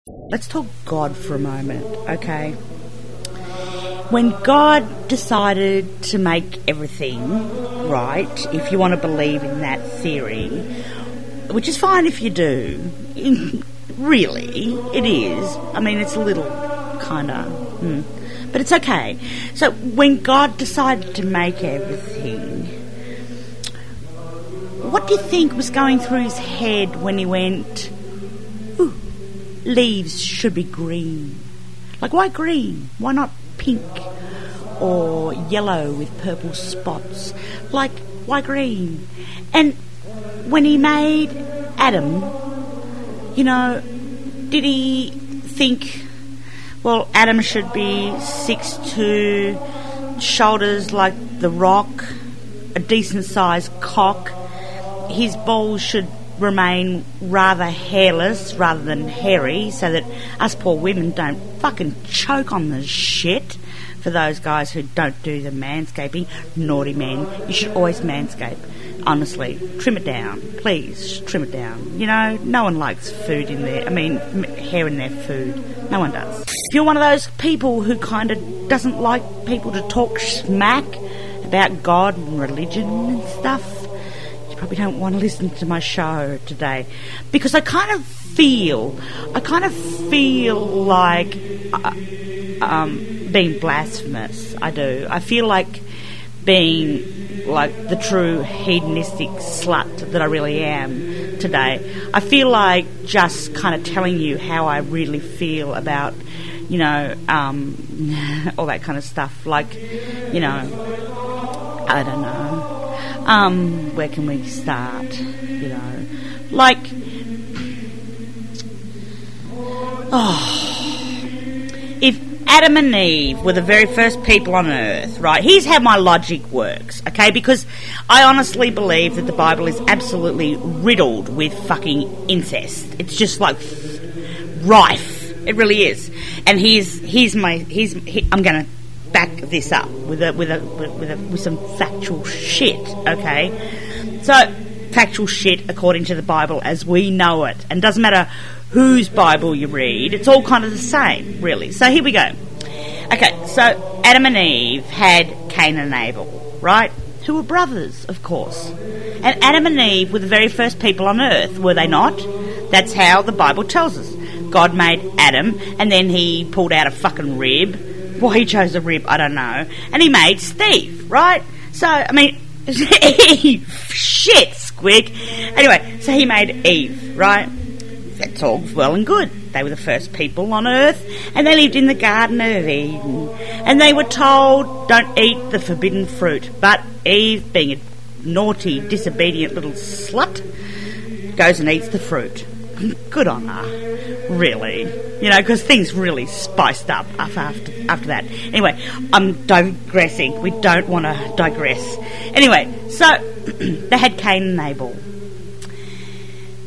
Let's talk God for a moment, okay? When God decided to make everything, right, if you want to believe in that theory, which is fine if you do, really, it is. I mean, it's a little kind of, but it's okay. So when God decided to make everything, what do you think was going through his head when he went, ooh, leaves should be green? Like, why green? Why not pink or yellow with purple spots? Like, why green? And when he made Adam, you know, did he think, well, Adam should be 6'2", shoulders like the Rock, a decent-sized cock, his balls should remain rather hairless rather than hairy so that us poor women don't fucking choke on the shit? For those guys who don't do the manscaping, naughty men, you should always manscape. Honestly, trim it down. Please, trim it down. You know, no one likes food in their... I mean, hair in their food. No one does. If you're one of those people who kind of doesn't like people to talk smack about God and religion and stuff, you probably don't want to listen to my show today. Because I kind of feel like being blasphemous. I do. I feel like being like the true hedonistic slut that I really am today. I feel like just kind of telling you how I really feel about, you know, all that kind of stuff. Like, you know, I don't know. Where can we start? You know, like, if Adam and Eve were the very first people on earth, right? Here's how my logic works, okay? Because I honestly believe that the Bible is absolutely riddled with fucking incest. It's just like rife. It really is. And I'm going to back this up with some factual shit, okay? So factual shit according to the Bible as we know it, and doesn't matter whose Bible you read, it's all kind of the same, really. So here we go. Okay, so Adam and Eve had Cain and Abel, right? Who were brothers, of course. And Adam and Eve were the very first people on earth, were they not? That's how the Bible tells us. God made Adam, and then he pulled out a fucking rib. Why he chose a rib, I don't know. And he made Steve, right? So, I mean, Eve, shit, squig. Anyway, so he made Eve, right? That's all well and good. They were the first people on earth, and they lived in the Garden of Eden. And they were told, don't eat the forbidden fruit. But Eve, being a naughty, disobedient little slut, goes and eats the fruit. Good on her, really. You know, because things really spiced up after that. Anyway, I'm digressing. We don't want to digress. Anyway, so they had Cain and Abel.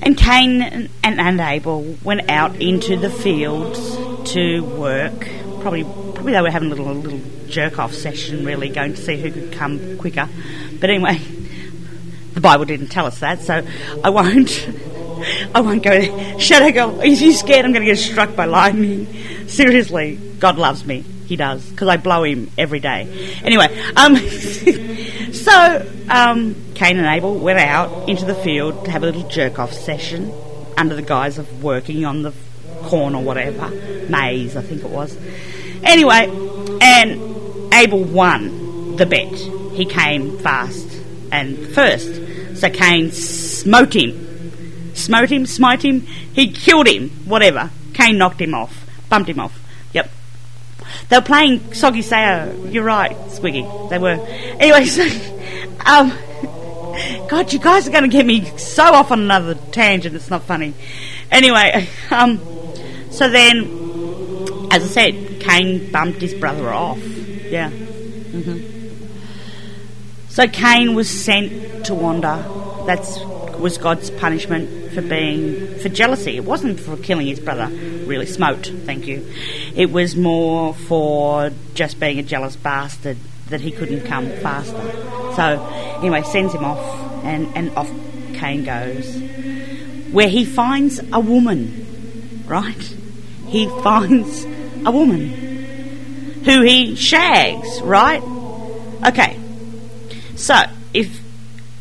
And Cain and Abel went out into the fields to work. Probably they were having a little jerk-off session, really, going to see who could come quicker. But anyway, the Bible didn't tell us that, so I won't go there. Shadow Girl, are you scared I'm going to get struck by lightning? Seriously, God loves me. He does, because I blow him every day. Anyway, so Cain and Abel went out into the field to have a little jerk-off session under the guise of working on the corn or whatever. Maize, I think it was. Anyway, and Abel won the bet. He came fast and first. So Cain smote him. Smite him, he killed him, whatever. Cain knocked him off, bumped him off. Yep. They were playing Soggy Sao. You're right, Squiggy. They were. Anyway, so, God, you guys are going to get me so off on another tangent, it's not funny. Anyway, so then, as I said, Cain bumped his brother off. Yeah. So Cain was sent to wander. That was God's punishment for jealousy. It wasn't for killing his brother, really. Smote, thank you. It was more for just being a jealous bastard that he couldn't come faster. So, anyway, sends him off, and off Cain goes, where he finds a woman, right? he finds a woman who he shags, right? Okay, so if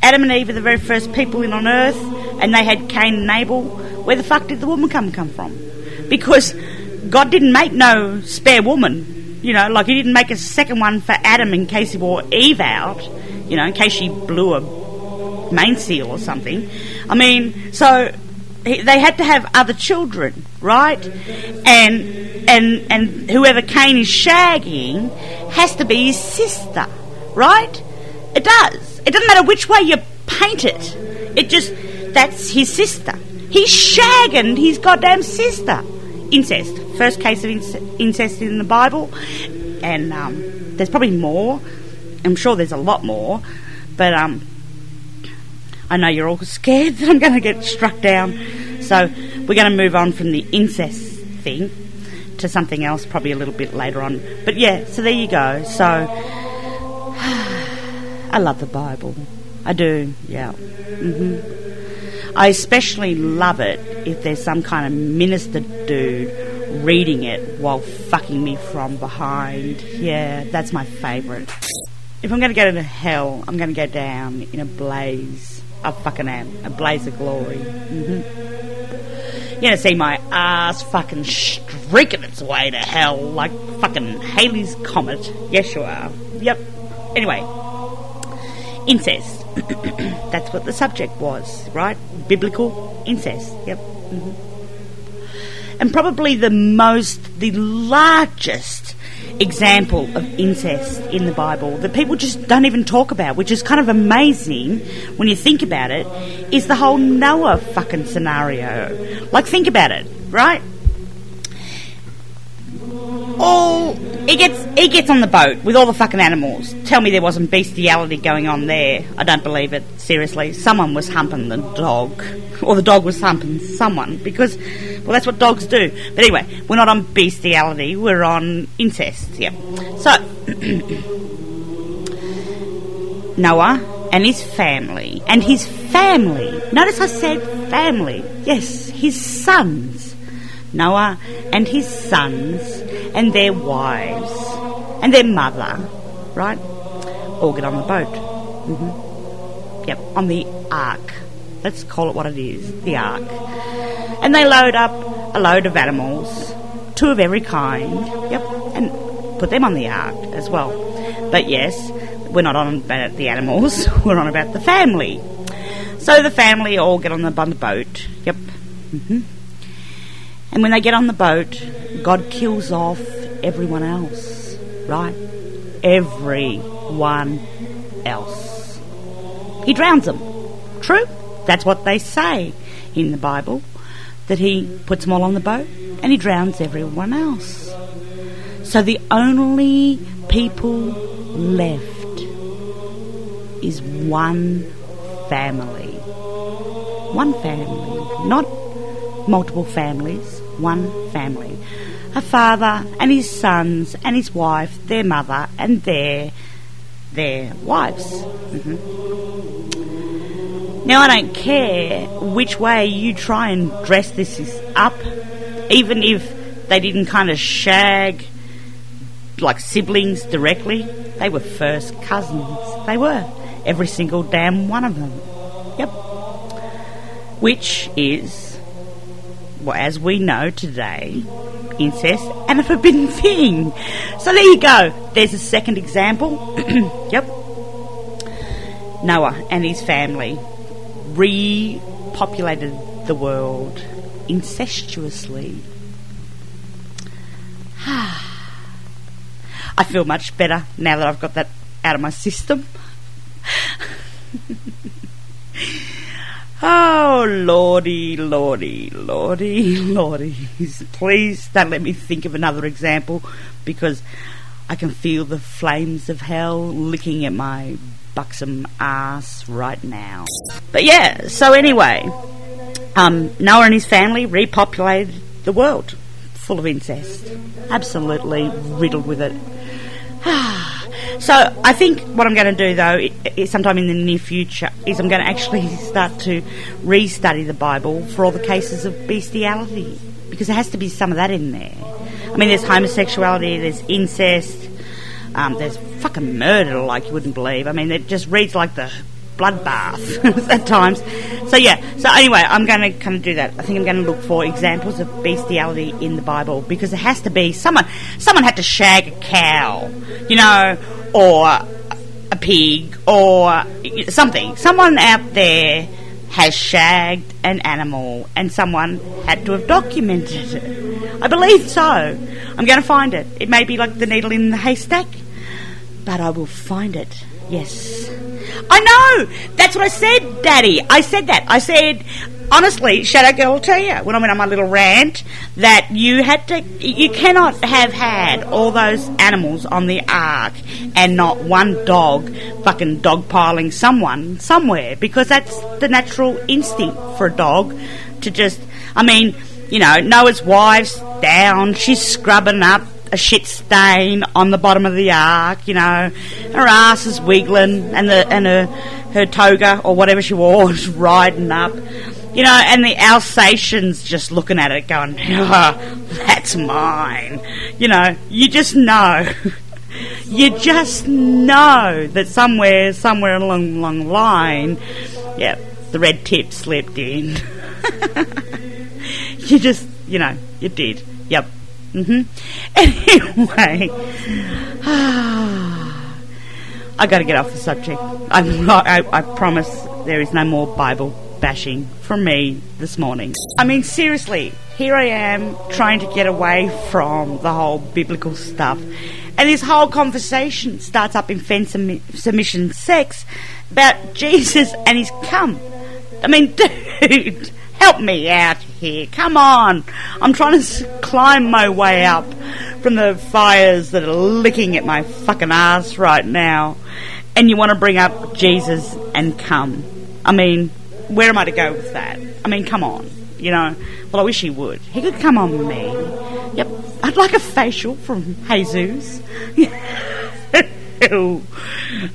Adam and Eve are the very first people in on earth and they had Cain and Abel, where the fuck did the woman come from? Because God didn't make no spare woman, you know, like he didn't make a second one for Adam in case he wore Eve out, you know, in case she blew a main seal or something. I mean, so they had to have other children, right? And whoever Cain is shagging has to be his sister, right? It does. It doesn't matter which way you paint it. It just, that's his sister. He's shagging his goddamn sister. Incest. First case of incest in the Bible. And there's probably more. I'm sure there's a lot more. But I know you're all scared that I'm going to get struck down. So we're going to move on from the incest thing to something else probably a little bit later on. But yeah, so there you go. So I love the Bible. I do, yeah. I especially love it if there's some kind of minister dude reading it while fucking me from behind. Yeah, that's my favourite. If I'm going to go to hell, I'm going to go down in a blaze. I fucking am. A blaze of glory. You're going to see my ass fucking streaking its way to hell like fucking Halley's Comet. Yes, you are. Yep. Anyway, incest. That's what the subject was, right? Biblical incest. Yep. And probably the largest example of incest in the Bible that people just don't even talk about, which is kind of amazing when you think about it, is the whole Noah fucking scenario. Like, think about it, right? He gets on the boat with all the fucking animals. Tell me there wasn't bestiality going on there. I don't believe it. Seriously. Someone was humping the dog. Or the dog was humping someone. Because, well, that's what dogs do. But anyway, we're not on bestiality. We're on incest. Yeah. So, Noah and his family. And his family. Notice I said family. Yes, his sons. Noah and his sons and their wives and their mother, right, all get on the boat. Yep, on the ark. Let's call it what it is, the ark. And they load up a load of animals, 2 of every kind, yep, and put them on the ark as well. But yes, we're not on about the animals, we're on about the family. So the family all get on the boat, yep. And when they get on the boat, God kills off everyone else, right? Everyone else. He drowns them. True? That's what they say in the Bible, that he puts them all on the boat and he drowns everyone else. So the only people left is one family. One family, not multiple families, one family. A father and his sons and his wife, their mother and their wives. Now I don't care which way you try and dress this up, even if they didn't kind of shag like siblings directly, they were first cousins. They were. Every single damn one of them. Yep. Which is, well, as we know today, incest and a forbidden thing. So there you go. There's a second example. Yep. Noah and his family repopulated the world incestuously. I feel much better now that I've got that out of my system. Oh, lordy, lordy, lordy, lordy. Please don't let me think of another example, because I can feel the flames of hell licking at my buxom ass right now. But yeah, so anyway, Noah and his family repopulated the world full of incest. Absolutely riddled with it. So I think what I'm going to do, though, is sometime in the near future, is I'm going to actually start to restudy the Bible for all the cases of bestiality. because there has to be some of that in there. I mean, there's homosexuality, there's incest, there's fucking murder like you wouldn't believe. I mean, it just reads like the bloodbath at times. So anyway, I'm going to kind of do that. I think I'm going to look for examples of bestiality in the Bible, because there has to be someone had to shag a cow, or a pig or something. Someone out there has shagged an animal and someone had to have documented it. I believe so. I'm going to find it. It may be like the needle in the haystack, but I will find it. Yes. I know! That's what I said, Daddy. I said that. I said, honestly, Shadow Girl will tell you, when I went on my little rant, that you cannot have had all those animals on the ark and not one dog fucking dogpiling someone somewhere, because that's the natural instinct for a dog to just, Noah's wife's down, she's scrubbing up a shit stain on the bottom of the ark, her ass is wiggling and her toga or whatever she wore is riding up, and the Alsatians just looking at it going, that's mine. You just know. You just know that somewhere along the line, the red tip slipped in. You just, you did. Yep. Anyway, I got to get off the subject. I promise there is no more Bible bashing from me this morning. I mean, seriously, here I am trying to get away from the whole biblical stuff, and this whole conversation starts up in fence submission sex about Jesus and his cum. I mean, dude, help me out here. Come on. I'm trying to climb my way up from the fires that are licking at my fucking ass right now. And you want to bring up Jesus and cum. I mean, where am I to go with that? I mean, come on. Well, I wish he would. He could come on me. Yep. I'd like a facial from Jesus.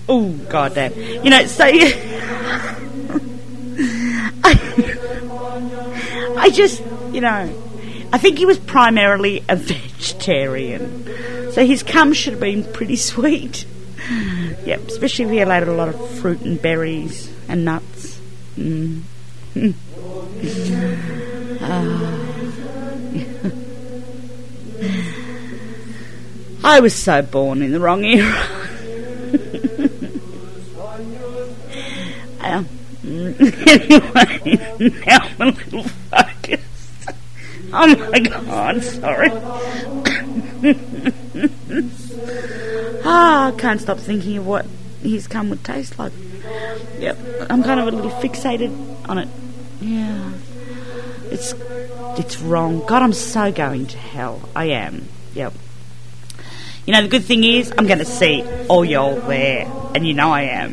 Oh, goddamn. So... I just, I think he was primarily a vegetarian, so his cum should have been pretty sweet. Yep, especially if he allowed a lot of fruit and berries and nuts. I was so born in the wrong era. Anyway, now I'm a little focused. Oh my God, sorry. I can't stop thinking of what his cum would taste like. Yep, I'm kind of a little fixated on it. Yeah, it's wrong. God, I'm so going to hell. I am. Yep. The good thing is I'm going to see all y'all there, and I am.